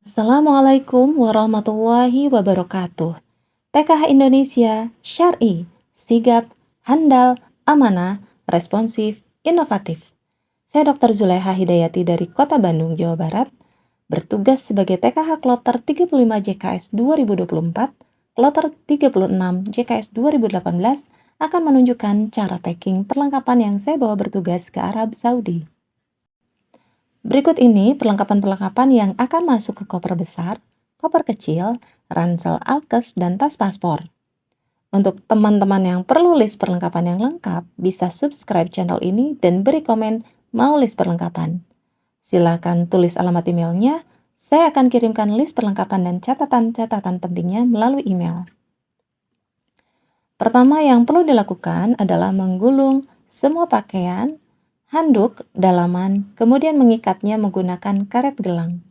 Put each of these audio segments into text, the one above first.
Assalamualaikum warahmatullahi wabarakatuh. TKH Indonesia, syar'i, sigap, handal, amanah, responsif, inovatif. Saya Dr. Zulekha Hidayati dari Kota Bandung, Jawa Barat, bertugas sebagai TKH Kloter 35 JKS 2024, Kloter 36 JKS 2018 akan menunjukkan cara packing perlengkapan yang saya bawa bertugas ke Arab Saudi. Berikut ini perlengkapan-perlengkapan yang akan masuk ke koper besar, koper kecil, ransel alkes, dan tas paspor. Untuk teman-teman yang perlu list perlengkapan yang lengkap, bisa subscribe channel ini dan beri komen mau list perlengkapan. Silakan tulis alamat emailnya, saya akan kirimkan list perlengkapan dan catatan-catatan pentingnya melalui email. Pertama yang perlu dilakukan adalah menggulung semua pakaian, handuk, dalaman, kemudian mengikatnya menggunakan karet gelang.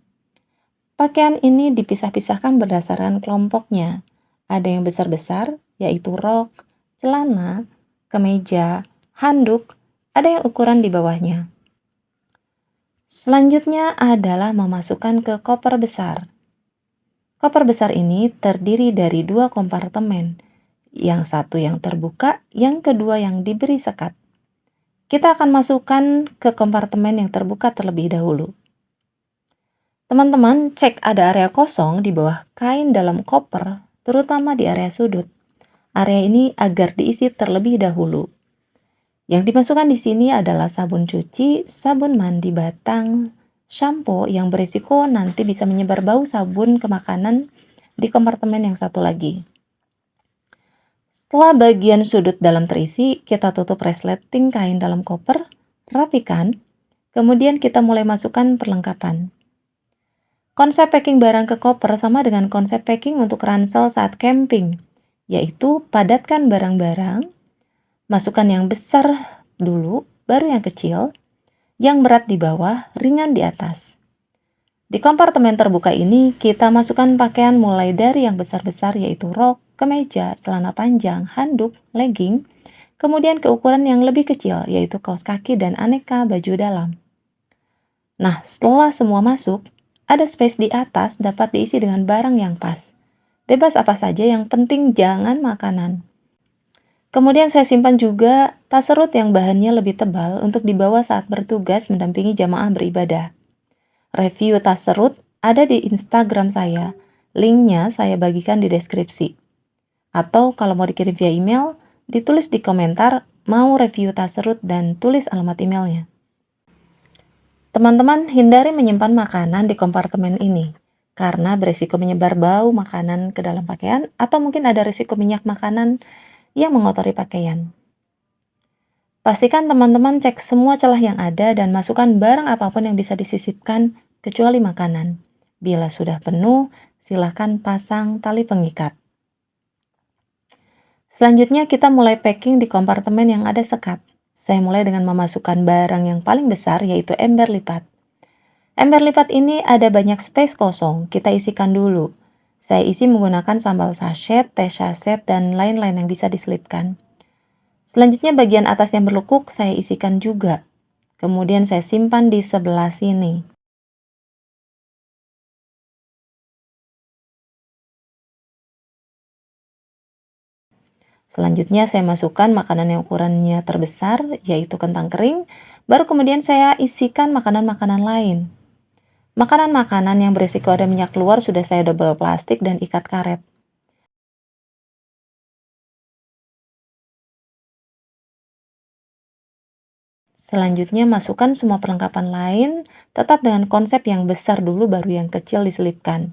Pakaian ini dipisah-pisahkan berdasarkan kelompoknya. Ada yang besar-besar, yaitu rok, celana, kemeja, handuk, ada yang ukuran di bawahnya. Selanjutnya adalah memasukkan ke koper besar. Koper besar ini terdiri dari 2 kompartemen, yang satu yang terbuka, yang kedua yang diberi sekat. Kita akan masukkan ke kompartemen yang terbuka terlebih dahulu. Teman-teman, cek ada area kosong di bawah kain dalam koper, terutama di area sudut. Area ini agar diisi terlebih dahulu. Yang dimasukkan di sini adalah sabun cuci, sabun mandi batang, shampoo yang berisiko nanti bisa menyebar bau sabun ke makanan di kompartemen yang satu lagi. Setelah bagian sudut dalam terisi, kita tutup resleting kain dalam koper, rapikan, kemudian kita mulai masukkan perlengkapan. Konsep packing barang ke koper sama dengan konsep packing untuk ransel saat camping, yaitu padatkan barang-barang, masukkan yang besar dulu, baru yang kecil, yang berat di bawah, ringan di atas. Di kompartemen terbuka ini, kita masukkan pakaian mulai dari yang besar-besar yaitu rok, kemeja, celana panjang, handuk, legging, kemudian ke ukuran yang lebih kecil yaitu kaos kaki dan aneka baju dalam. Nah, setelah semua masuk, ada space di atas dapat diisi dengan barang yang pas. Bebas apa saja, yang penting jangan makanan. Kemudian saya simpan juga tas serut yang bahannya lebih tebal untuk dibawa saat bertugas mendampingi jamaah beribadah. Review tas serut ada di Instagram saya. Linknya saya bagikan di deskripsi. Atau kalau mau dikirim via email, ditulis di komentar mau review tas serut dan tulis alamat emailnya. Teman-teman hindari menyimpan makanan di kompartemen ini karena berisiko menyebar bau makanan ke dalam pakaian atau mungkin ada risiko minyak makanan yang mengotori pakaian. Pastikan teman-teman cek semua celah yang ada dan masukkan barang apapun yang bisa disisipkan kecuali makanan. Bila sudah penuh, silakan pasang tali pengikat. Selanjutnya kita mulai packing di kompartemen yang ada sekat. Saya mulai dengan memasukkan barang yang paling besar yaitu ember lipat. Ember lipat ini ada banyak space kosong, kita isikan dulu. Saya isi menggunakan sambal sachet, teh sachet, dan lain-lain yang bisa diselipkan. Selanjutnya bagian atas yang berlekuk saya isikan juga. Kemudian saya simpan di sebelah sini. Selanjutnya saya masukkan makanan yang ukurannya terbesar, yaitu kentang kering. Baru kemudian saya isikan makanan-makanan lain. Makanan-makanan yang berisiko ada minyak keluar sudah saya double plastik dan ikat karet. Selanjutnya masukkan semua perlengkapan lain, tetap dengan konsep yang besar dulu baru yang kecil diselipkan.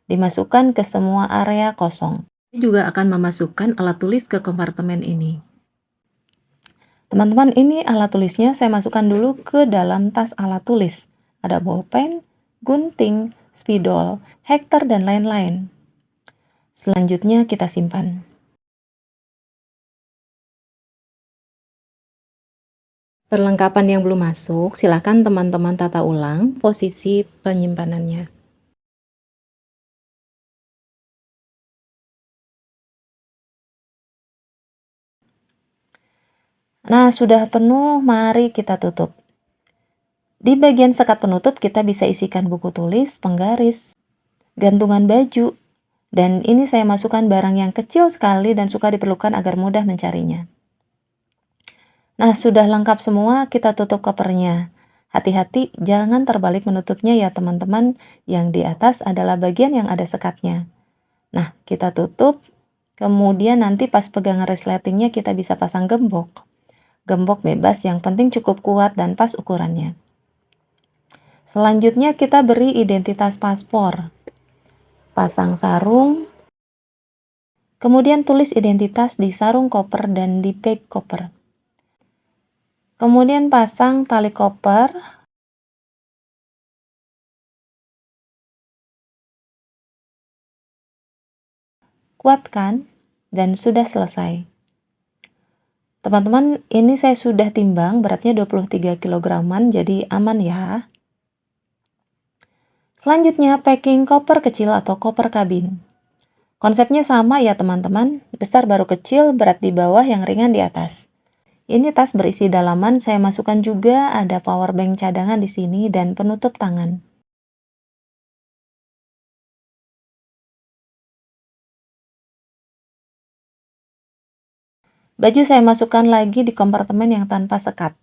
Dimasukkan ke semua area kosong. Saya juga akan memasukkan alat tulis ke kompartemen ini. Teman-teman, ini alat tulisnya saya masukkan dulu ke dalam tas alat tulis. Ada bolpen, gunting, spidol, hektar, dan lain-lain. Selanjutnya kita simpan. Perlengkapan yang belum masuk, silakan teman-teman tata ulang posisi penyimpanannya. Nah, sudah penuh, mari kita tutup. Di bagian sekat penutup kita bisa isikan buku tulis, penggaris, gantungan baju, dan ini saya masukkan barang yang kecil sekali dan suka diperlukan agar mudah mencarinya. Nah, sudah lengkap semua, kita tutup kopernya. Hati-hati, jangan terbalik menutupnya ya teman-teman. Yang di atas adalah bagian yang ada sekatnya. Nah, kita tutup, kemudian nanti pas pegangan resletingnya kita bisa pasang gembok. Gembok bebas, yang penting cukup kuat dan pas ukurannya. Selanjutnya kita beri identitas paspor. Pasang sarung, kemudian tulis identitas di sarung koper dan di bag koper. Kemudian pasang tali koper, kuatkan, dan sudah selesai. Teman-teman, ini saya sudah timbang, beratnya 23 kg, jadi aman ya. Selanjutnya, packing koper kecil atau koper kabin. Konsepnya sama ya teman-teman, besar baru kecil, berat di bawah, yang ringan di atas. Ini tas berisi dalaman, saya masukkan juga ada power bank cadangan di sini dan penutup tangan. Baju saya masukkan lagi di kompartemen yang tanpa sekat.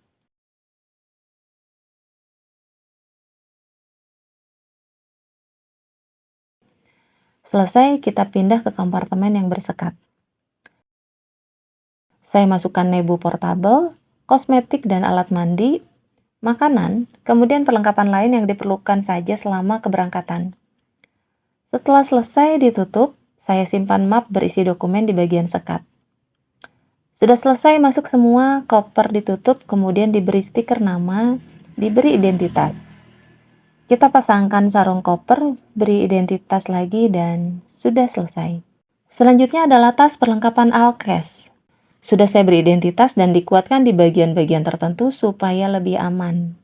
Selesai, kita pindah ke kompartemen yang bersekat. Saya masukkan nebu portable, kosmetik dan alat mandi, makanan, kemudian perlengkapan lain yang diperlukan saja selama keberangkatan. Setelah selesai ditutup, saya simpan map berisi dokumen di bagian sekat. Sudah selesai masuk semua, koper ditutup, kemudian diberi stiker nama, diberi identitas. Kita pasangkan sarung koper, beri identitas lagi, dan sudah selesai. Selanjutnya adalah tas perlengkapan alkes. Sudah saya beri identitas dan dikuatkan di bagian-bagian tertentu supaya lebih aman.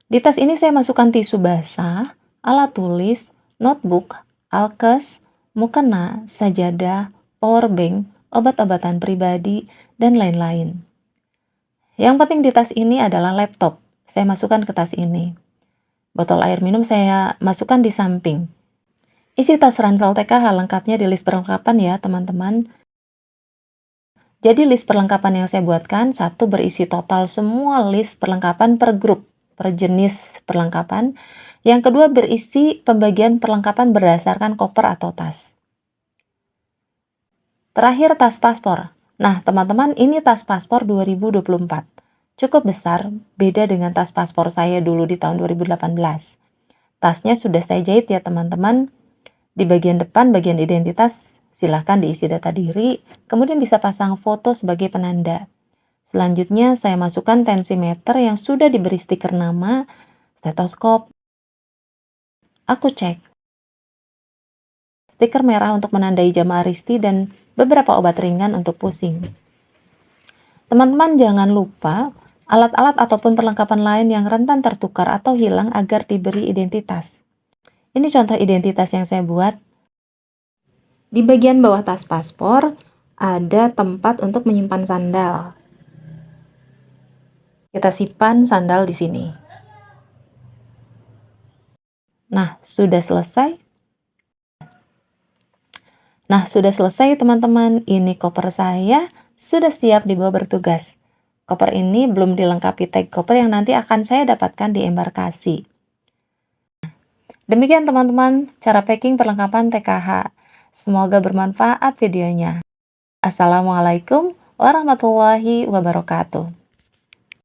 Di tas ini saya masukkan tisu basah, alat tulis, notebook, alkes, mukena, sajadah, power bank, obat-obatan pribadi, dan lain-lain. Yang penting di tas ini adalah laptop. Saya masukkan ke tas ini. Botol air minum saya masukkan di samping. Isi tas ransel TKH lengkapnya di list perlengkapan ya teman-teman. Jadi list perlengkapan yang saya buatkan, satu berisi total semua list perlengkapan per grup, per jenis perlengkapan. Yang kedua berisi pembagian perlengkapan berdasarkan koper atau tas. Terakhir tas paspor. Nah teman-teman, ini tas paspor 2024. Cukup besar, beda dengan tas paspor saya dulu di tahun 2018. Tasnya sudah saya jahit ya teman-teman. Di bagian depan, bagian identitas, silahkan diisi data diri, kemudian bisa pasang foto sebagai penanda. Selanjutnya saya masukkan tensimeter yang sudah diberi stiker nama, stetoskop. Aku cek. Stiker merah untuk menandai jam aristi dan beberapa obat ringan untuk pusing. Teman-teman jangan lupa alat-alat ataupun perlengkapan lain yang rentan tertukar atau hilang agar diberi identitas. Ini contoh identitas yang saya buat. Di bagian bawah tas paspor ada tempat untuk menyimpan sandal. Kita simpan sandal di sini. Nah, sudah selesai. Teman-teman. Ini koper saya sudah siap dibawa bertugas. Koper ini belum dilengkapi tag koper yang nanti akan saya dapatkan di embarkasi. Demikian teman-teman, cara packing perlengkapan TKH. Semoga bermanfaat videonya. Assalamualaikum warahmatullahi wabarakatuh.